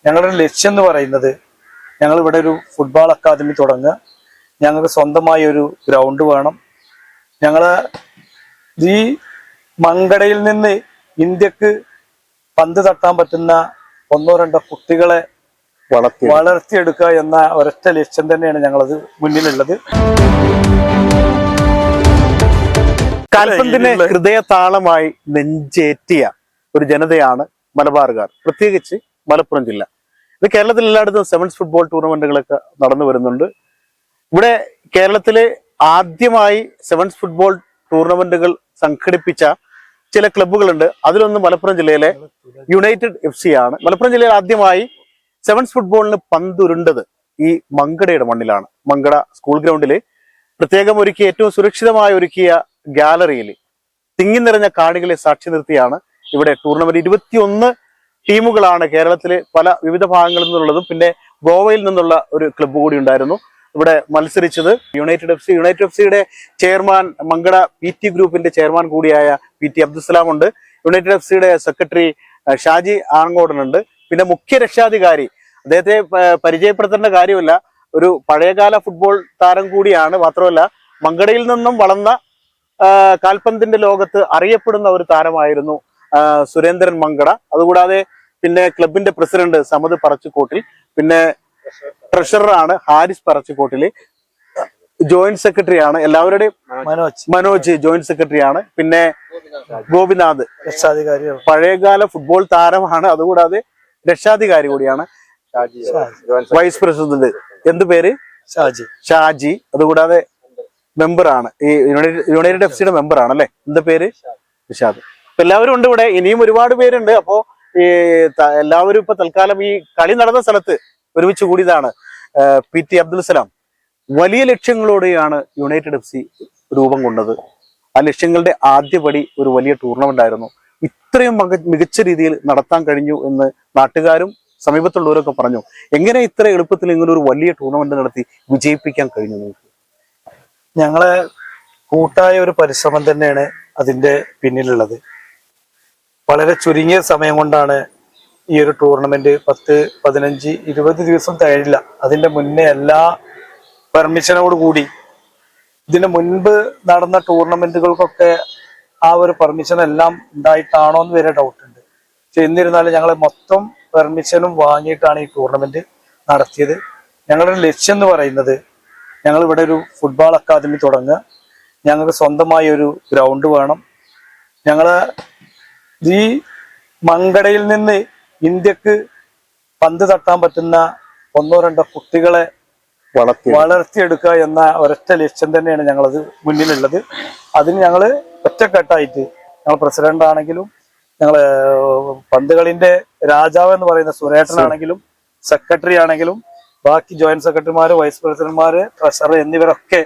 ഞങ്ങളുടെ ലക്ഷ്യം എന്ന് പറയുന്നത് ഞങ്ങൾ ഇവിടെ ഒരു ഫുട്ബോൾ അക്കാദമി തുടങ്ങുക. ഞങ്ങൾക്ക് സ്വന്തമായി ഒരു ഗ്രൗണ്ട് വേണം. ഞങ്ങള് ഈ മങ്കടയിൽ നിന്ന് ഇന്ത്യക്ക് പന്ത് തട്ടാൻ പറ്റുന്ന ഒന്നോ രണ്ടോ കുട്ടികളെ വളർത്തിയെടുക്കുക എന്ന ഒരൊറ്റ ലക്ഷ്യം തന്നെയാണ് ഞങ്ങളത് മുന്നിലുള്ളത്. കാൽപന്തിനെ ഹൃദയതാളമായി നെഞ്ചേറ്റിയ ഒരു ജനതയാണ് മലബാറുകാർ, പ്രത്യേകിച്ച് മലപ്പുറം ജില്ല. ഇത് കേരളത്തിൽ എല്ലായിടത്തും സെവൻസ് ഫുട്ബോൾ ടൂർണമെന്റുകളൊക്കെ നടന്നു വരുന്നുണ്ട്. ഇവിടെ കേരളത്തിലെ ആദ്യമായി സെവൻസ് ഫുട്ബോൾ ടൂർണമെന്റുകൾ സംഘടിപ്പിച്ച ചില ക്ലബ്ബുകളുണ്ട്. അതിലൊന്ന് മലപ്പുറം ജില്ലയിലെ യുണൈറ്റഡ് FC ആണ്. മലപ്പുറം ജില്ലയിൽ ആദ്യമായി സെവൻസ് ഫുട്ബോളിന് പന്തുരുണ്ടത് ഈ മങ്കടയുടെ മണ്ണിലാണ്. മങ്കട സ്കൂൾ ഗ്രൗണ്ടില് പ്രത്യേകം ഒരുക്കിയ, ഏറ്റവും സുരക്ഷിതമായി ഒരുക്കിയ ഗാലറിയിൽ തിങ്ങി നിറഞ്ഞ കാണികളെ സാക്ഷി നിർത്തിയാണ് ഇവിടെ ടൂർണമെന്റ്. 21 ടീമുകളാണ് കേരളത്തിലെ പല വിവിധ ഭാഗങ്ങളിൽ നിന്നുള്ളതും പിന്നെ ഗോവയിൽ നിന്നുള്ള ഒരു ക്ലബ്ബ് കൂടി ഉണ്ടായിരുന്നു ഇവിടെ മത്സരിച്ചത്. യുണൈറ്റഡ് എഫ്സിയുടെ ചെയർമാൻ, മങ്കട PT ഗ്രൂപ്പിന്റെ ചെയർമാൻ കൂടിയായ PT അബ്ദുസലാം ഉണ്ട്. യുണൈറ്റഡ് എഫ്സിയുടെ സെക്രട്ടറി ഷാജി ആറങ്കോടനുണ്ട്. പിന്നെ മുഖ്യ രക്ഷാധികാരി, അദ്ദേഹത്തെ പരിചയപ്പെടുത്തേണ്ട കാര്യമില്ല, ഒരു പഴയകാല ഫുട്ബോൾ താരം കൂടിയാണ്. മാത്രമല്ല മങ്കടയിൽ നിന്നും വളർന്ന കാൽപന്തിന്റെ ലോകത്ത് അറിയപ്പെടുന്ന ഒരു താരമായിരുന്നു സുരേന്ദ്രൻ മങ്കട. അതുകൂടാതെ പിന്നെ ക്ലബിന്റെ പ്രസിഡന്റ് സമദ് പറച്ചിക്കോട്ടിൽ, പിന്നെ ട്രഷററാണ് ഹാരിസ് പറച്ചിക്കോട്ടില്, ജോയിന്റ് സെക്രട്ടറി ആണ് എല്ലാവരുടെയും മനോജ് ജോയിന്റ് സെക്രട്ടറി ആണ്. പിന്നെ ഗോപിനാഥ് പഴയകാല ഫുട്ബോൾ താരമാണ്. അതുകൂടാതെ രക്ഷാധികാരി കൂടിയാണ്. വൈസ് പ്രസിഡന്റ് എന്ത് പേര്? ഷാജി. അതുകൂടാതെ മെമ്പറാണ്, ഈ യുണൈറ്റഡ് എഫ്സിയുടെ മെമ്പറാണ് അല്ലെ, എന്താ പേര്? നിഷാദ്. എല്ലാവരും ഉണ്ട് ഇവിടെ. ഇനിയും ഒരുപാട് പേരുണ്ട്. അപ്പോ ഈ എല്ലാവരും ഇപ്പൊ തൽക്കാലം ഈ കളി നടന്ന സ്ഥലത്ത് ഒരുമിച്ച് കൂടിയതാണ്. PT അബ്ദുൽസലാം, വലിയ ലക്ഷ്യങ്ങളോടെയാണ് യുണൈറ്റഡ് FC രൂപം കൊണ്ടത്. ആ ലക്ഷ്യങ്ങളുടെ ആദ്യപടി ഒരു വലിയ ടൂർണമെന്റ് ആയിരുന്നു. ഇത്രയും മികച്ച രീതിയിൽ നടത്താൻ കഴിഞ്ഞു എന്ന് നാട്ടുകാരും സമീപത്തുള്ളവരൊക്കെ പറഞ്ഞു. എങ്ങനെ ഇത്ര എളുപ്പത്തിൽ ഇങ്ങനെ ഒരു വലിയ ടൂർണമെന്റ് നടത്തി വിജയിപ്പിക്കാൻ കഴിഞ്ഞു നിങ്ങൾക്ക്? ഞങ്ങളെ കൂട്ടായ ഒരു പരിശ്രമം തന്നെയാണ് അതിന്റെ പിന്നിലുള്ളത്. വളരെ ചുരുങ്ങിയ സമയം കൊണ്ടാണ് ഈ ഒരു ടൂർണമെന്റ് 10, 15, 20 ദിവസം തികയില്ല. അതിന്റെ മുന്നേ എല്ലാ പെർമിഷനോട് കൂടി, ഇതിന് മുൻപ് നടന്ന ടൂർണമെന്റുകൾക്കൊക്കെ ആ ഒരു പെർമിഷൻ എല്ലാം ഉണ്ടായിട്ടാണോ എന്ന് വരെ ഡൗട്ട് ഉണ്ട്. പക്ഷെ എന്നിരുന്നാലും ഞങ്ങൾ മൊത്തം പെർമിഷനും വാങ്ങിയിട്ടാണ് ഈ ടൂർണമെന്റ് നടത്തിയത്. ഞങ്ങളുടെ ലക്ഷ്യം എന്ന് പറയുന്നത് ഞങ്ങൾ ഇവിടെ ഒരു ഫുട്ബോൾ അക്കാദമി തുടങ്ങുക. ഞങ്ങൾക്ക് സ്വന്തമായി ഒരു ഗ്രൗണ്ട് വേണം. ഞങ്ങള് ഈ മങ്കടയിൽ നിന്ന് ഇന്ത്യക്ക് പന്ത് തട്ടാൻ പറ്റുന്ന ഒന്നോ രണ്ടോ കുട്ടികളെ വളർത്തിയെടുക്കുക എന്ന ഒരൊറ്റ ലക്ഷ്യം തന്നെയാണ് ഞങ്ങളത് മുന്നിലുള്ളത്. അതിന് ഞങ്ങള് ഒറ്റക്കെട്ടായിട്ട്, ഞങ്ങൾ പ്രസിഡന്റ് ആണെങ്കിലും, ഞങ്ങള് പന്തുകളിന്റെ രാജാവ് എന്ന് പറയുന്ന സുരേട്ടനാണെങ്കിലും, സെക്രട്ടറി ആണെങ്കിലും, ബാക്കി ജോയിന്റ് സെക്രട്ടറിമാര്, വൈസ് പ്രസിഡന്റ്മാര്, ട്രഷറർ എന്നിവരൊക്കെ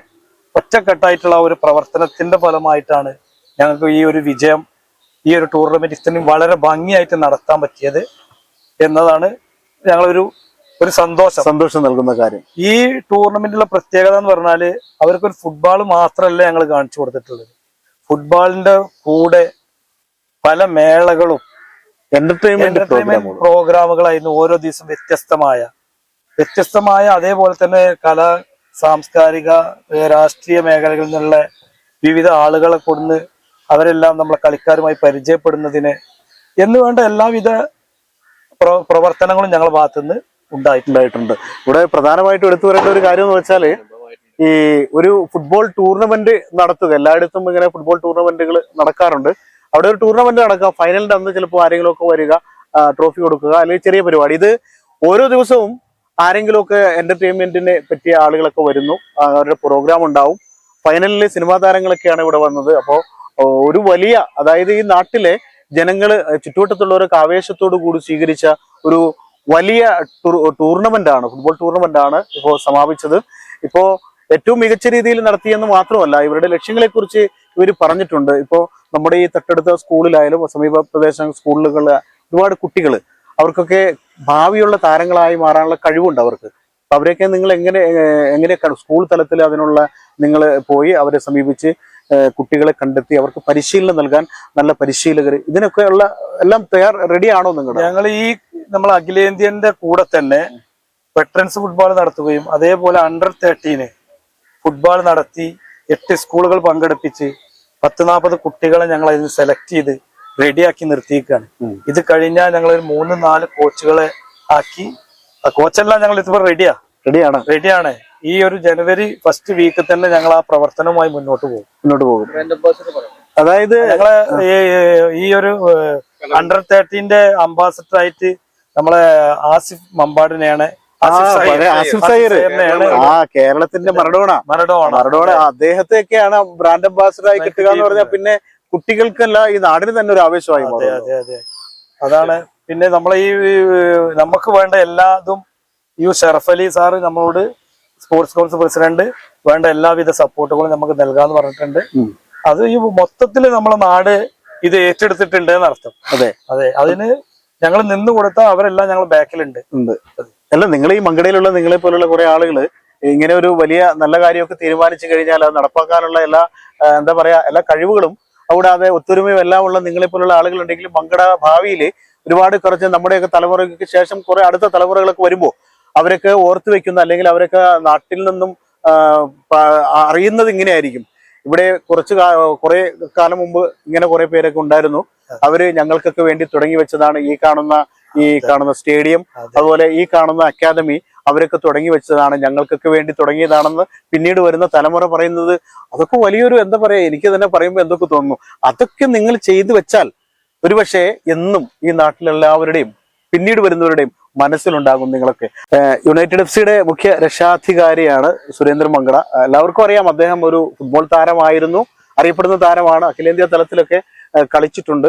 ഒറ്റക്കെട്ടായിട്ടുള്ള ഒരു പ്രവർത്തനത്തിന്റെ ഫലമായിട്ടാണ് ഞങ്ങൾക്ക് ഈ ഒരു വിജയം, ഈ ഒരു ടൂർണമെന്റ് ഇത്രയും വളരെ ഭംഗിയായിട്ട് നടത്താൻ പറ്റിയത് എന്നതാണ് ഞങ്ങളൊരു സന്തോഷം നൽകുന്ന കാര്യം. ഈ ടൂർണമെന്റിലെ പ്രത്യേകത എന്ന് പറഞ്ഞാല് അവർക്കൊരു ഫുട്ബോൾ മാത്രമല്ല ഞങ്ങൾ കാണിച്ചു കൊടുത്തിട്ടുള്ളത്. ഫുട്ബോളിന്റെ കൂടെ പല മേളകളും എന്റർടൈൻമെന്റ് പ്രോഗ്രാമുകളായിരുന്നു. ഓരോ ദിവസം വ്യത്യസ്തമായ അതേപോലെ തന്നെ കലാ സാംസ്കാരിക രാഷ്ട്രീയ മേഖലകളിൽ നിന്നുള്ള വിവിധ ആളുകളെ കൊടുന്ന് അവരെല്ലാം നമ്മളെ കളിക്കാരുമായി പരിചയപ്പെടുന്നതിന് എന്ന് വേണ്ട എല്ലാവിധ പ്രവർത്തനങ്ങളും ഞങ്ങളുടെ ഭാഗത്തുനിന്ന് ഉണ്ടായിട്ടുണ്ട്. ഇവിടെ പ്രധാനമായിട്ടും എടുത്തു പറയേണ്ട ഒരു കാര്യം എന്ന് വെച്ചാല്, ഈ ഒരു ഫുട്ബോൾ ടൂർണമെന്റ് നടത്തുക, എല്ലായിടത്തും ഇങ്ങനെ ഫുട്ബോൾ ടൂർണമെന്റുകൾ നടക്കാറുണ്ട്. അവിടെ ഒരു ടൂർണമെന്റ് നടക്കുക, ഫൈനലിന്റെ അന്ന് ചിലപ്പോൾ ആരെങ്കിലും ഒക്കെ വരിക, ട്രോഫി കൊടുക്കുക, അല്ലെങ്കിൽ ചെറിയ പരിപാടി. ഇത് ഓരോ ദിവസവും ആരെങ്കിലും ഒക്കെ എന്റർടൈൻമെന്റിനെ പറ്റിയ ആളുകളൊക്കെ വരുന്നു, അവരുടെ പ്രോഗ്രാം ഉണ്ടാവും. ഫൈനലിൽ സിനിമാ താരങ്ങളൊക്കെയാണ് ഇവിടെ വന്നത്. അപ്പോൾ ഒരു വലിയ, അതായത് ഈ നാട്ടിലെ ജനങ്ങള് ചുറ്റുവട്ടത്തുള്ളവരൊക്കെ ആവേശത്തോടു കൂടി സ്വീകരിച്ച ഒരു വലിയ ടൂർണമെന്റ് ആണ്, ഫുട്ബോൾ ടൂർണമെന്റ് ആണ് ഇപ്പോൾ സമാപിച്ചത്. ഇപ്പോ ഏറ്റവും മികച്ച രീതിയിൽ നടത്തിയെന്ന് മാത്രമല്ല, ഇവരുടെ ലക്ഷ്യങ്ങളെ കുറിച്ച് ഇവർ പറഞ്ഞിട്ടുണ്ട്. ഇപ്പോ നമ്മുടെ ഈ തൊട്ടടുത്ത സ്കൂളിലായാലും സമീപ പ്രദേശ സ്കൂളുകളിലെ ഒരുപാട് കുട്ടികൾ, അവർക്കൊക്കെ ഭാവിയുള്ള താരങ്ങളായി മാറാനുള്ള കഴിവുണ്ട് അവർക്ക്. അവരെയൊക്കെ നിങ്ങൾ എങ്ങനെ സ്കൂൾ തലത്തിൽ അതിനുള്ള നിങ്ങൾ പോയി അവരെ സമീപിച്ച് കുട്ടികളെ കണ്ടെത്തി അവർക്ക് പരിശീലനം നൽകാൻ നല്ല പരിശീലകർ, ഇതിനൊക്കെയുള്ള എല്ലാം റെഡിയാണോ നിങ്ങൾ? ഞങ്ങൾ നമ്മൾ അഖിലേന്ത്യന്റെ കൂടെ തന്നെ വെറ്ററൻസ് ഫുട്ബോൾ നടത്തുകയും അതേപോലെ അണ്ടർ-13 ഫുട്ബോൾ നടത്തി 8 സ്കൂളുകൾ പങ്കെടുപ്പിച്ച് 10-40 കുട്ടികളെ ഞങ്ങൾ അതിന് സെലക്ട് ചെയ്ത് റെഡിയാക്കി നിർത്തിയിരിക്കുകയാണ്. ഇത് കഴിഞ്ഞാൽ ഞങ്ങൾ ഒരു 3-4 കോച്ചുകളെ ആക്കി, കോച്ചെല്ലാം ഞങ്ങൾ ഇതിപ്പോ റെഡിയാണ്. ഈ ഒരു ജനുവരി ഫസ്റ്റ് വീക്ക് തന്നെ ഞങ്ങൾ ആ പ്രവർത്തനവുമായി മുന്നോട്ട് പോകും. അതായത് ഞങ്ങള് ഈ ഒരു അണ്ടർ-13 അംബാസഡർ ആയിട്ട് നമ്മളെ ആസിഫ് മമ്പാടിനെയാണ്, കേരളത്തിന്റെ മറഡോണ അദ്ദേഹത്തെയൊക്കെയാണ് ബ്രാൻഡ് അംബാസഡർ ആയി കിട്ടുക എന്ന് പറഞ്ഞാൽ പിന്നെ കുട്ടികൾക്കല്ല ഈ നാടിന് തന്നെ ഒരു ആവേശമായി. അതെ, അതാണ്. പിന്നെ നമ്മളെ നമുക്ക് വേണ്ട എല്ലാതും ഷറഫ് അലി സാറ് നമ്മളോട്, സ്പോർട്സ് കൗൺസിൽ പ്രസിഡന്റ്, വേണ്ട എല്ലാവിധ സപ്പോർട്ടുകളും നമുക്ക് നൽകാന്ന് പറഞ്ഞിട്ടുണ്ട്. അത് മൊത്തത്തില് നമ്മളെ നാട് ഇത് ഏറ്റെടുത്തിട്ടുണ്ട് എന്നർത്ഥം. അതെ, അതിന് ഞങ്ങൾ നിന്ന് കൊടുത്താൽ അവരെല്ലാം ഞങ്ങൾ ബാക്കിലുണ്ട്. അല്ല, നിങ്ങൾ ഈ മങ്കടയിലുള്ള നിങ്ങളെ പോലുള്ള കുറെ ആളുകൾ ഇങ്ങനെ ഒരു വലിയ നല്ല കാര്യമൊക്കെ തീരുമാനിച്ചു കഴിഞ്ഞാൽ അത് നടപ്പാക്കാനുള്ള എല്ലാ എല്ലാ കഴിവുകളും കൂടാതെ ഒത്തൊരുമയും എല്ലാം ഉള്ള നിങ്ങളെ പോലുള്ള ആളുകൾ ഉണ്ടെങ്കിലും മങ്കട ഭാവിയിൽ ഒരുപാട് കുറച്ച് നമ്മുടെയൊക്കെ തലമുറയ്ക്ക് ശേഷം കുറെ അടുത്ത തലമുറകളൊക്കെ വരുമ്പോൾ അവരൊക്കെ ഓർത്തു വെക്കുന്ന, അല്ലെങ്കിൽ അവരൊക്കെ നാട്ടിൽ നിന്നും അറിയുന്നത് ഇങ്ങനെയായിരിക്കും. ഇവിടെ കുറെ കാലം മുമ്പ് ഇങ്ങനെ കുറെ പേരൊക്കെ ഉണ്ടായിരുന്നു. അവര് ഞങ്ങൾക്കൊക്കെ വേണ്ടി തുടങ്ങി വെച്ചതാണ് ഈ കാണുന്ന സ്റ്റേഡിയം, അതുപോലെ ഈ കാണുന്ന അക്കാദമി അവരൊക്കെ തുടങ്ങി വെച്ചതാണ്, ഞങ്ങൾക്കൊക്കെ വേണ്ടി തുടങ്ങിയതാണെന്ന് പിന്നീട് വരുന്ന തലമുറ പറയുന്നത്. അതൊക്കെ വലിയൊരു എനിക്ക് തന്നെ പറയുമ്പോൾ എന്തൊക്കെ തോന്നുന്നു. അതൊക്കെ നിങ്ങൾ ചെയ്തു വെച്ചാൽ ഒരുപക്ഷെ എന്നും ഈ നാട്ടിലെല്ലാവരുടെയും പിന്നീട് വരുന്നവരുടെയും മനസ്സിലുണ്ടാകും. നിങ്ങളൊക്കെ യുണൈറ്റഡ് FC മുഖ്യ രക്ഷാധികാരിയാണ് സുരേന്ദ്രൻ മങ്കട. എല്ലാവർക്കും അറിയാം, അദ്ദേഹം ഒരു ഫുട്ബോൾ താരമായിരുന്നു, അറിയപ്പെടുന്ന താരമാണ്, അഖിലേന്ത്യാ തലത്തിലൊക്കെ കളിച്ചിട്ടുണ്ട്.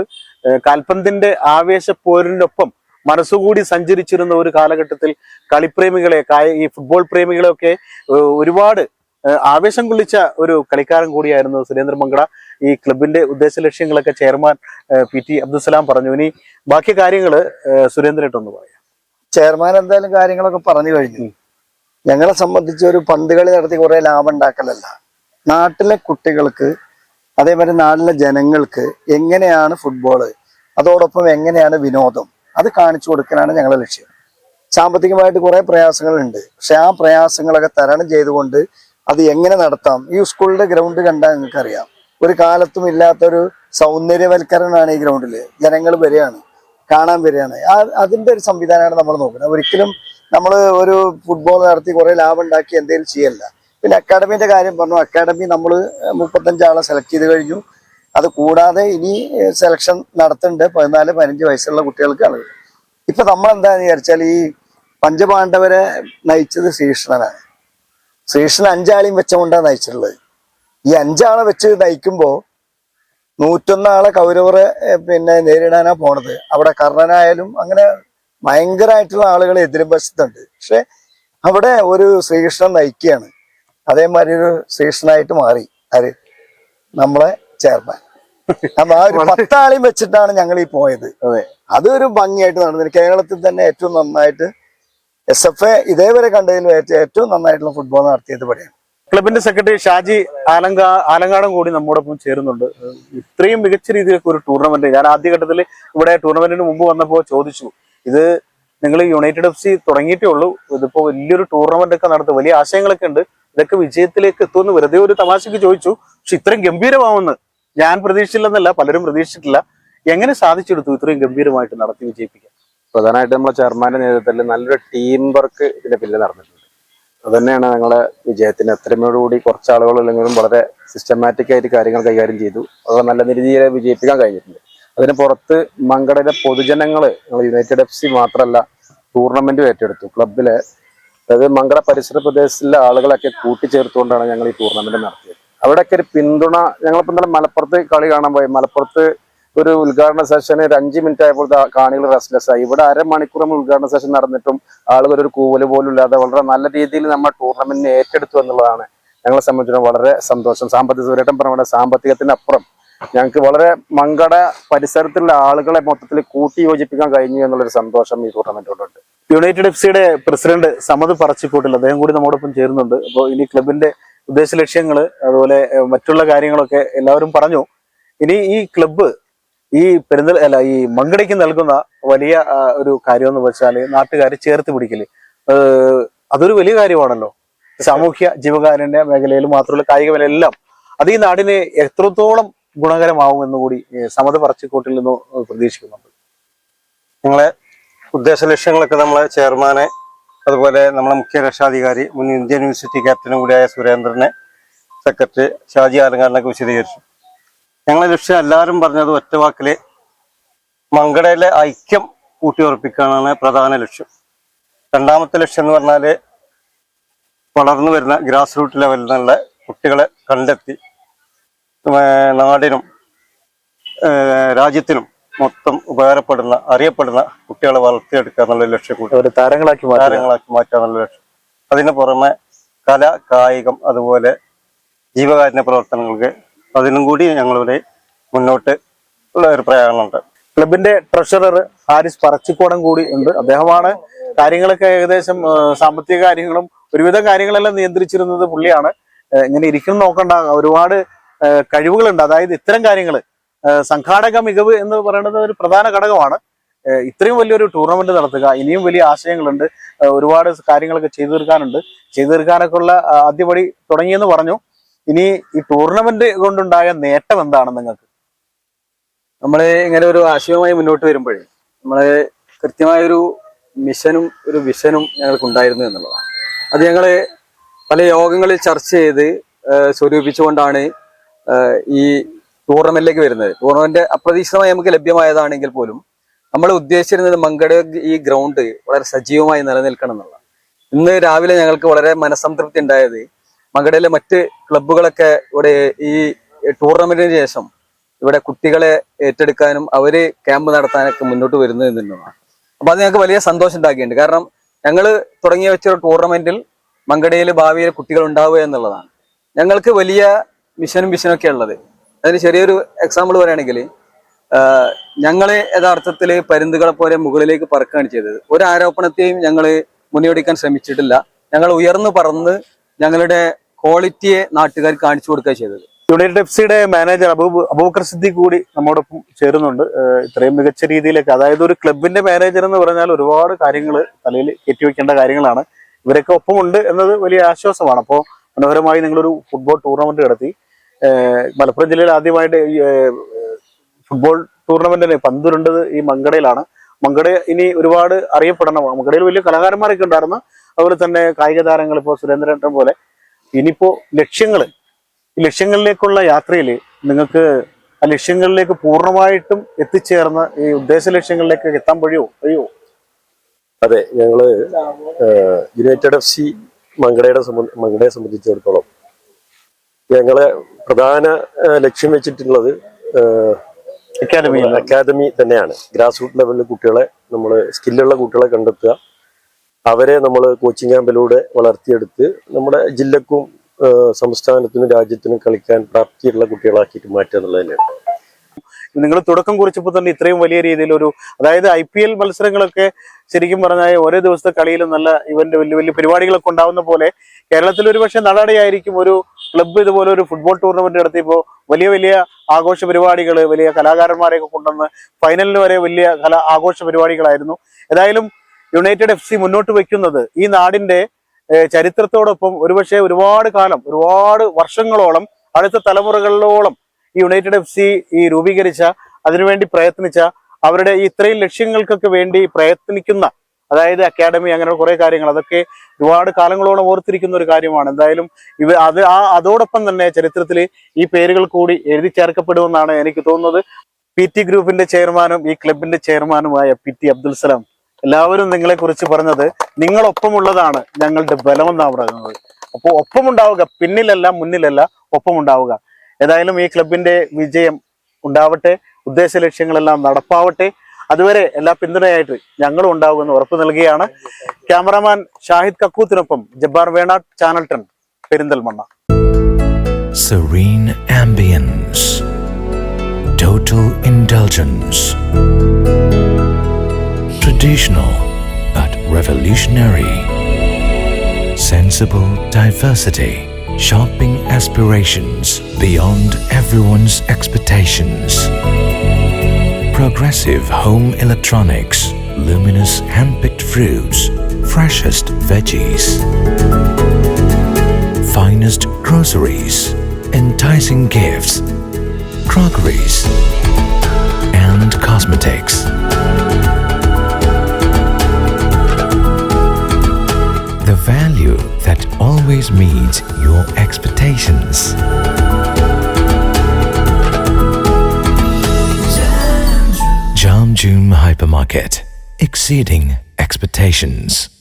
കാൽപന്തിന്റെ ആവേശപ്പോരിനൊപ്പം മനസ്സുകൂടി സഞ്ചരിച്ചിരുന്ന ഒരു കാലഘട്ടത്തിൽ കളിപ്രേമികളെ, ഈ ഫുട്ബോൾ പ്രേമികളെയൊക്കെ ഒരുപാട് ആവേശം കൊള്ളിച്ച ഒരു കളിക്കാരൻ കൂടിയായിരുന്നു സുരേന്ദ്രൻ മങ്കട. ഈ ക്ലബിന്റെ ഉദ്ദേശ ലക്ഷ്യങ്ങളൊക്കെ ചെയർമാൻ PT അബ്ദുസലാം പറഞ്ഞു. ഇനി ബാക്കി കാര്യങ്ങള് സുരേന്ദ്രനായിട്ടൊന്ന് പറയാം. ചെയർമാൻ എന്തായാലും കാര്യങ്ങളൊക്കെ പറഞ്ഞു കഴിഞ്ഞു. ഞങ്ങളെ സംബന്ധിച്ച് ഒരു പന്ത് കളി നടത്തി കുറെ ലാഭം ഉണ്ടാക്കലല്ല, നാട്ടിലെ കുട്ടികൾക്ക് അതേമാതിരി നാട്ടിലെ ജനങ്ങൾക്ക് എങ്ങനെയാണ് ഫുട്ബോള്, അതോടൊപ്പം എങ്ങനെയാണ് വിനോദം, അത് കാണിച്ചു കൊടുക്കാനാണ് ഞങ്ങളുടെ ലക്ഷ്യം. സാമ്പത്തികമായിട്ട് കുറെ പ്രയാസങ്ങളുണ്ട്, പക്ഷെ ആ പ്രയാസങ്ങളൊക്കെ തരണം ചെയ്തുകൊണ്ട് അത് എങ്ങനെ നടത്താം. ഈ സ്കൂളിന്റെ ഗ്രൗണ്ട് കണ്ടാൽ നിങ്ങൾക്കറിയാം, ഒരു കാലത്തും ഇല്ലാത്തൊരു സൗന്ദര്യവൽക്കരണമാണ് ഈ ഗ്രൗണ്ടില്. ജനങ്ങൾ കാണാൻ വരികയാണ്. അതിന്റെ ഒരു സംവിധാനമാണ് നമ്മൾ നോക്കുന്നത്. ഒരിക്കലും നമ്മൾ ഒരു ഫുട്ബോൾ നടത്തി കുറെ ലാഭം ഉണ്ടാക്കി എന്തെങ്കിലും ചെയ്യല്ല. പിന്നെ അക്കാഡമിന്റെ കാര്യം പറഞ്ഞു. അക്കാഡമി നമ്മൾ 35 ആളെ സെലക്ട് ചെയ്ത് കഴിഞ്ഞു. അത് കൂടാതെ ഇനി സെലക്ഷൻ നടത്തുന്നുണ്ട് 14-15 വയസ്സുള്ള കുട്ടികൾക്കാണ്. ഇപ്പൊ നമ്മൾ എന്താന്ന് വിചാരിച്ചാൽ ഈ പഞ്ചപാണ്ഡവരെ നയിച്ചത് ശ്രീകൃഷ്ണനാണ്. ശ്രീകൃഷ്ണൻ 5 ആളെയും വെച്ചുകൊണ്ടാണ് നയിച്ചിട്ടുള്ളത്. ഈ 5 ആളെ വെച്ച് നയിക്കുമ്പോൾ 101 ആളെ കൗരവരെ നേരിടാനാ പോണത്. അവിടെ കർണനായാലും അങ്ങനെ ഭയങ്കരമായിട്ടുള്ള ആളുകൾ എതിരും വശത്തുണ്ട്. പക്ഷെ അവിടെ ഒരു ശ്രീകൃഷ്ണൻ നയിക്കുകയാണ്. അതേമാതിരി ഒരു ശ്രീകൃഷ്ണനായിട്ട് മാറി നമ്മളെ ചെയർമാൻ. അപ്പൊ ആ ഒരു 10 ആളെയും വെച്ചിട്ടാണ് ഞങ്ങൾ ഈ പോയത്. അതൊരു ഭംഗിയായിട്ട് നടന്നത്. കേരളത്തിൽ തന്നെ ഏറ്റവും നന്നായിട്ട് SFA ഇതേവരെ കണ്ടതിൽ ഏറ്റവും നന്നായിട്ടുള്ള ഫുട്ബോൾ നടത്തിയത് ഇവിടെയാണ്. ക്ലബിന്റെ സെക്രട്ടറി ഷാജി ആലങ്കാടും കൂടി നമ്മോടൊപ്പം ചേരുന്നുണ്ട്. ഇത്രയും മികച്ച രീതിയിലൊക്കെ ഒരു ടൂർണമെന്റ്, ഞാൻ ആദ്യഘട്ടത്തിൽ ഇവിടെ ടൂർണമെന്റിന് മുമ്പ് വന്നപ്പോൾ ചോദിച്ചു, ഇത് നിങ്ങൾ യുണൈറ്റഡ് FC തുടങ്ങിയിട്ടേ ഉള്ളൂ, ഇതിപ്പോ വലിയൊരു ടൂർണമെന്റ് ഒക്കെ നടത്തും, വലിയ ആശയങ്ങളൊക്കെ ഉണ്ട്, ഇതൊക്കെ വിജയത്തിലേക്ക് എത്തുമെന്ന് വെറുതെ ഒരു തമാശക്ക് ചോദിച്ചു. പക്ഷെ ഇത്രയും ഗംഭീരമാവുമെന്ന് ഞാൻ പ്രതീക്ഷിച്ചില്ലെന്നല്ല, പലരും പ്രതീക്ഷിച്ചിട്ടില്ല. എങ്ങനെ സാധിച്ചെടുത്തു ഇത്രയും ഗംഭീരമായിട്ട് നടത്തി വിജയിപ്പിക്കാൻ? പ്രധാനമായിട്ട് നമ്മളെ ചെയർമാന്റെ നേതൃത്വത്തിൽ നല്ലൊരു ടീം വർക്ക് ഇതിന്റെ പിന്നിൽ നടന്നിട്ടുണ്ട്. അത് തന്നെയാണ് ഞങ്ങളെ വിജയത്തിന്. എത്രയോടുകൂടി കുറച്ച് ആളുകൾ അല്ലെങ്കിലും വളരെ സിസ്റ്റമാറ്റിക് ആയിട്ട് കാര്യങ്ങൾ കൈകാര്യം ചെയ്തു. അത് നല്ല രീതിയിൽ വിജയിപ്പിക്കാൻ കഴിഞ്ഞിട്ടുണ്ട്. അതിന് പുറത്ത് മങ്കടയിലെ പൊതുജനങ്ങൾ, ഞങ്ങൾ യുണൈറ്റഡ് FC മാത്രമല്ല ടൂർണമെന്റും ഏറ്റെടുത്തു. ക്ലബിലെ, അതായത് മങ്കട പരിസര പ്രദേശത്തിലെ ആളുകളൊക്കെ കൂട്ടിച്ചേർത്തുകൊണ്ടാണ് ഞങ്ങൾ ഈ ടൂർണമെന്റ് നടത്തിയത്. അവിടെയൊക്കെ ഒരു പിന്തുണ. ഞങ്ങളിപ്പോൾ ഇന്നലെ മലപ്പുറത്ത് കളി കാണാൻ പോയി. മലപ്പുറത്ത് ഒരു ഉദ്ഘാടന സെഷന് ഒരു 5 മിനിറ്റ് ആയപ്പോൾ കാണികൾ റെസ്റ്റ്ലെസ് ആയി. ഇവിടെ അരമണിക്കൂർ നമ്മൾ ഉദ്ഘാടന സെഷൻ നടന്നിട്ടും ആളുകൾ ഒരു കൂവല് പോലും ഇല്ലാതെ വളരെ നല്ല രീതിയിൽ നമ്മൾ ടൂർണമെന്റിനെ ഏറ്റെടുത്തു എന്നുള്ളതാണ് ഞങ്ങളെ സംബന്ധിച്ചിടത്തോളം വളരെ സന്തോഷം. സുരേട്ടൻ പറഞ്ഞ സാമ്പത്തികത്തിനപ്പുറം ഞങ്ങൾക്ക് വളരെ മങ്കട പരിസരത്തുള്ള ആളുകളെ മൊത്തത്തിൽ കൂട്ടി യോജിപ്പിക്കാൻ കഴിഞ്ഞു എന്നുള്ളൊരു സന്തോഷം ഈ ടൂർണമെന്റിലുണ്ട്. യുണൈറ്റഡ് FC പ്രസിഡന്റ് സമദ് പറച്ചിക്കോട്ടിൽ അദ്ദേഹം കൂടി നമ്മോടൊപ്പം ചേരുന്നുണ്ട്. അപ്പോൾ ഇനി ക്ലബിന്റെ ഉദ്ദേശ ലക്ഷ്യങ്ങള് അതുപോലെ മറ്റുള്ള കാര്യങ്ങളൊക്കെ എല്ലാവരും പറഞ്ഞു. ഇനി ഈ ക്ലബ്ബ് ഈ ഈ മങ്കടയ്ക്ക് നൽകുന്ന വലിയ ഒരു കാര്യം എന്ന് വെച്ചാല് നാട്ടുകാരെ ചേർത്ത് പിടിക്കല്. അതൊരു വലിയ കാര്യമാണല്ലോ. സാമൂഹ്യ ജീവകാരുണ്യ മേഖലയിൽ മാത്രമല്ല കായിക മേഖലയെല്ലാം അത് ഈ നാടിന് എത്രത്തോളം ഗുണകരമാവുമെന്ന് കൂടി സമദ് പറച്ചിക്കോട്ടിൽ നിന്ന് പ്രതീക്ഷിക്കുന്നുണ്ട്. ഞങ്ങളെ ഉദ്ദേശ ലക്ഷ്യങ്ങളൊക്കെ നമ്മളെ ചെയർമാനെ അതുപോലെ നമ്മളെ മുഖ്യ രക്ഷാധികാരി മുൻ ഇന്ത്യൻ യൂണിവേഴ്സിറ്റി ക്യാപ്റ്റനും കൂടിയായ സുരേന്ദ്രനെ, സെക്രട്ടറി ഷാജി ആലങ്കാരനൊക്കെ വിശദീകരിച്ചു. ഞങ്ങളെ ലക്ഷ്യം എല്ലാവരും പറഞ്ഞത് ഒറ്റ വാക്കില് മങ്കടയിലെ ഐക്യം ഊട്ടിയുറപ്പിക്കാനാണ് പ്രധാന ലക്ഷ്യം. രണ്ടാമത്തെ ലക്ഷ്യം എന്ന് പറഞ്ഞാല് വളർന്നു വരുന്ന ഗ്രാസ് റൂട്ട് ലെവലിൽ നിന്നുള്ള കുട്ടികളെ കണ്ടെത്തി നാടിനും രാജ്യത്തിനും മൊത്തം ഉപകാരപ്പെടുന്ന അറിയപ്പെടുന്ന കുട്ടികളെ വളർത്തിയെടുക്കുക എന്നുള്ള ലക്ഷ്യം കൂടി താരങ്ങളാക്കി മാറ്റുക എന്നുള്ള ലക്ഷ്യം. അതിന് പുറമെ കല, കായികം അതുപോലെ ജീവകാരുണ്യ പ്രവർത്തനങ്ങൾക്ക് അതിനും കൂടി ഞങ്ങളുടെ മുന്നോട്ട് ഉള്ള ഒരു പ്രയാണമുണ്ട്. ക്ലബിന്റെ ട്രഷറർ ഹാരിസ് പറച്ചിക്കോടൻ കൂടി ഉണ്ട്. അദ്ദേഹമാണ് കാര്യങ്ങളൊക്കെ ഏകദേശം സാമ്പത്തിക കാര്യങ്ങളും ഒരുവിധം കാര്യങ്ങളെല്ലാം നിയന്ത്രിച്ചിരുന്നത് പുള്ളിയാണ്. ഇങ്ങനെ ഇരിക്കണം നോക്കണ്ട, ഒരുപാട് കഴിവുകളുണ്ട്. അതായത് ഇത്തരം കാര്യങ്ങൾ സംഘാടക മികവ് എന്ന് പറയുന്നത് ഒരു പ്രധാന ഘടകമാണ്. ഇത്രയും വലിയൊരു ടൂർണമെന്റ് നടത്തുക, ഇനിയും വലിയ ആശയങ്ങളുണ്ട്, ഒരുപാട് കാര്യങ്ങളൊക്കെ ചെയ്തു തീർക്കാനൊക്കെ ഉള്ള ആദ്യപടി തുടങ്ങിയെന്ന് പറഞ്ഞു. ഇനി ഈ ടൂർണമെന്റ് കൊണ്ടുണ്ടായ നേട്ടം എന്താണ് നിങ്ങൾക്ക്? നമ്മൾ ഇങ്ങനെ ഒരു ആശയവുമായി മുന്നോട്ട് വരുമ്പോഴേ നമ്മള് കൃത്യമായൊരു മിഷനും ഒരു വിഷനും ഞങ്ങൾക്ക് ഉണ്ടായിരുന്നു എന്നുള്ളതാണ്. അത് ഞങ്ങള് പല യോഗങ്ങളിൽ ചർച്ച ചെയ്ത് സ്വരൂപിച്ചുകൊണ്ടാണ് ഈ ടൂർണമെന്റിലേക്ക് വരുന്നത്. ടൂർണമെന്റ് അപ്രതീക്ഷിതമായി നമുക്ക് ലഭ്യമായതാണെങ്കിൽ പോലും നമ്മൾ ഉദ്ദേശിച്ചിരുന്നത് മങ്കട ഈ ഗ്രൗണ്ട് വളരെ സജീവമായി നിലനിൽക്കണം എന്നുള്ളതാണ്. ഇന്ന് രാവിലെ ഞങ്ങൾക്ക് വളരെ മനസ്സംതൃപ്തി ഉണ്ടായത് മങ്കടയിലെ മറ്റ് ക്ലബ്ബുകളൊക്കെ ഇവിടെ ഈ ടൂർണമെന്റിന് ശേഷം ഇവിടെ കുട്ടികളെ ഏറ്റെടുക്കാനും അവര് ക്യാമ്പ് നടത്താനൊക്കെ മുന്നോട്ട് വരുന്നു എന്നുള്ളതാണ്. അപ്പൊ അത് ഞങ്ങൾക്ക് വലിയ സന്തോഷം ഉണ്ടാക്കിയിട്ടുണ്ട്. കാരണം ഞങ്ങൾ തുടങ്ങി വെച്ച ഒരു ടൂർണമെന്റിൽ മങ്കടയിൽ ഭാവിയിൽ കുട്ടികൾ ഉണ്ടാവുക എന്നുള്ളതാണ് ഞങ്ങൾക്ക് വലിയ മിഷനും വിഷനൊക്കെ ഉള്ളത്. അതിന് ചെറിയൊരു എക്സാമ്പിൾ പറയുകയാണെങ്കിൽ ഞങ്ങള് യഥാർത്ഥത്തിൽ പരുന്തുകളെ പോലെ മുകളിലേക്ക് പറക്കുകയാണ് ചെയ്തത്. ഒരു ആരോപണത്തെയും ഞങ്ങൾ മുന്നോടിക്കാൻ ശ്രമിച്ചിട്ടില്ല. ഞങ്ങൾ ഉയർന്നു പറന്ന് ഞങ്ങളുടെ ക്വാളിറ്റിയെ നാട്ടുകാർ കാണിച്ചു കൊടുക്കുക ചെയ്തത്. യുണൈറ്റഡ് FC മാനേജർ അബൂബക്കർ സിദ്ദീഖ് കൂടി നമ്മോടൊപ്പം ചേരുന്നുണ്ട്. ഇത്രയും മികച്ച രീതിയിലേക്ക്, അതായത് ഒരു ക്ലബിന്റെ മാനേജർ എന്ന് പറഞ്ഞാൽ ഒരുപാട് കാര്യങ്ങൾ തലയിൽ കെട്ടിവെക്കേണ്ട കാര്യങ്ങളാണ്. ഇവരൊക്കെ ഒപ്പമുണ്ട് എന്നത് വലിയ ആശ്വാസമാണ്. അപ്പോൾ മനോഹരമായി നിങ്ങളൊരു ഫുട്ബോൾ ടൂർണമെന്റ് നടത്തി. മലപ്പുറം ജില്ലയിൽ ആദ്യമായിട്ട് ഫുട്ബോൾ ടൂർണമെന്റിന് പന്തുരുണ്ടത് ഈ മങ്കടയിലാണ്. മങ്കട ഇനി ഒരുപാട് അറിയപ്പെടണം. മങ്കടയിൽ വലിയ കലാകാരന്മാരൊക്കെ ഉണ്ടായിരുന്നു. അതുപോലെ തന്നെ കായിക താരങ്ങൾ, ഇപ്പോൾ സുരേന്ദ്രൻ പോലെ. ഇനിയിപ്പോ ഈ ലക്ഷ്യങ്ങളിലേക്കുള്ള യാത്രയിൽ നിങ്ങൾക്ക് ആ ലക്ഷ്യങ്ങളിലേക്ക് പൂർണ്ണമായിട്ടും എത്തിച്ചേർന്ന് ഈ ഉദ്ദേശ ലക്ഷ്യങ്ങളിലേക്ക് എത്താൻ കഴിയുമോ? അതെ, ഞങ്ങള് യുണൈറ്റഡ് FC മങ്കടയെ സംബന്ധിച്ചിടത്തോളം ഞങ്ങളെ പ്രധാന ലക്ഷ്യം വെച്ചിട്ടുള്ളത് അക്കാദമി തന്നെയാണ്. ഗ്രാസ് റൂട്ട് ലെവലിൽ കുട്ടികളെ, നമ്മൾ സ്കില്ലുള്ള കുട്ടികളെ കണ്ടെത്തുക, അവരെ നമ്മൾ കോച്ചിങ് ക്യാമ്പിലൂടെ വളർത്തിയെടുത്ത് നമ്മുടെ ജില്ലക്കും സംസ്ഥാനത്തിനും രാജ്യത്തിനും കളിക്കാൻ പ്രാപ്തിയുള്ള കുട്ടികളാക്കിയിട്ട് മാറ്റുക എന്നുള്ളത് തന്നെയാണ്. നിങ്ങൾ തുടക്കം കുറിച്ചപ്പോൾ തന്നെ ഇത്രയും വലിയ രീതിയിലൊരു, അതായത് IPL മത്സരങ്ങളൊക്കെ ശരിക്കും പറഞ്ഞാൽ ഓരോ ദിവസത്തെ കളിയിലും നല്ല ഇവന്റ് വലിയ വലിയ പരിപാടികളൊക്കെ ഉണ്ടാവുന്ന പോലെ കേരളത്തിൽ ഒരു പക്ഷേ നടപടിയായിരിക്കും ഒരു ക്ലബ്ബ് ഇതുപോലെ ഒരു ഫുട്ബോൾ ടൂർണമെന്റ് നടത്തിയപ്പോൾ വലിയ വലിയ ആഘോഷ പരിപാടികൾ, വലിയ കലാകാരന്മാരെയൊക്കെ കൊണ്ടുവന്ന് ഫൈനലിന് വരെ വലിയ ആഘോഷ പരിപാടികളായിരുന്നു. ഏതായാലും യുണൈറ്റഡ് FC മുന്നോട്ട് വയ്ക്കുന്നത് ഈ നാടിന്റെ ചരിത്രത്തോടൊപ്പം ഒരുപക്ഷെ ഒരുപാട് കാലം, ഒരുപാട് വർഷങ്ങളോളം, അടുത്ത തലമുറകളിലോളം ഈ യുണൈറ്റഡ് FC ഈ രൂപീകരിച്ച, അതിനുവേണ്ടി പ്രയത്നിച്ച, അവരുടെ ഈ ഇത്രയും ലക്ഷ്യങ്ങൾക്കൊക്കെ വേണ്ടി പ്രയത്നിക്കുന്ന, അതായത് അക്കാഡമി, അങ്ങനെ കുറെ കാര്യങ്ങൾ, അതൊക്കെ ഒരുപാട് കാലങ്ങളോളം ഓർത്തിരിക്കുന്ന ഒരു കാര്യമാണ്. എന്തായാലും അതോടൊപ്പം തന്നെ ചരിത്രത്തിൽ ഈ പേരുകൾ കൂടി എഴുതി ചേർക്കപ്പെടുമെന്നാണ് എനിക്ക് തോന്നുന്നത്. PT ഗ്രൂപ്പിന്റെ ചെയർമാനും ഈ ക്ലബിന്റെ ചെയർമാനുമായ PT അബ്ദുൽ സലാം, എല്ലാവരും നിങ്ങളെ കുറിച്ച് പറഞ്ഞത് നിങ്ങളൊപ്പമുള്ളതാണ് ഞങ്ങളുടെ ബലമെന്നാണ് പറയുന്നത്. അപ്പോൾ ഒപ്പമുണ്ടാവുക, പിന്നിലല്ല മുന്നിലല്ല, ഒപ്പമുണ്ടാവുക. ഏതായാലും ഈ ക്ലബിന്റെ വിജയം ഉണ്ടാവട്ടെ, ഉദ്ദേശ ലക്ഷ്യങ്ങളെല്ലാം നടപ്പാവട്ടെ. അതുവരെ എല്ലാ പിന്തുണയായിട്ട് ഞങ്ങളും ഉണ്ടാവുമെന്ന് ഉറപ്പു നൽകുകയാണ്. ക്യാമറാമാൻ ഷാഹിദ് കക്കൂത്തിനൊപ്പം Jabbar Venad, channel 10, Perinthalmanna. Serene ambience, total indulgence. Traditional but revolutionary. Sensible diversity. Shopping aspirations beyond everyone's expectations. Progressive home electronics. Luminous hand-picked fruits. Freshest veggies. Finest groceries. Enticing gifts. Crockeries. And cosmetics. The value that always meets your expectations. Jamjoom Hypermarket. Exceeding expectations.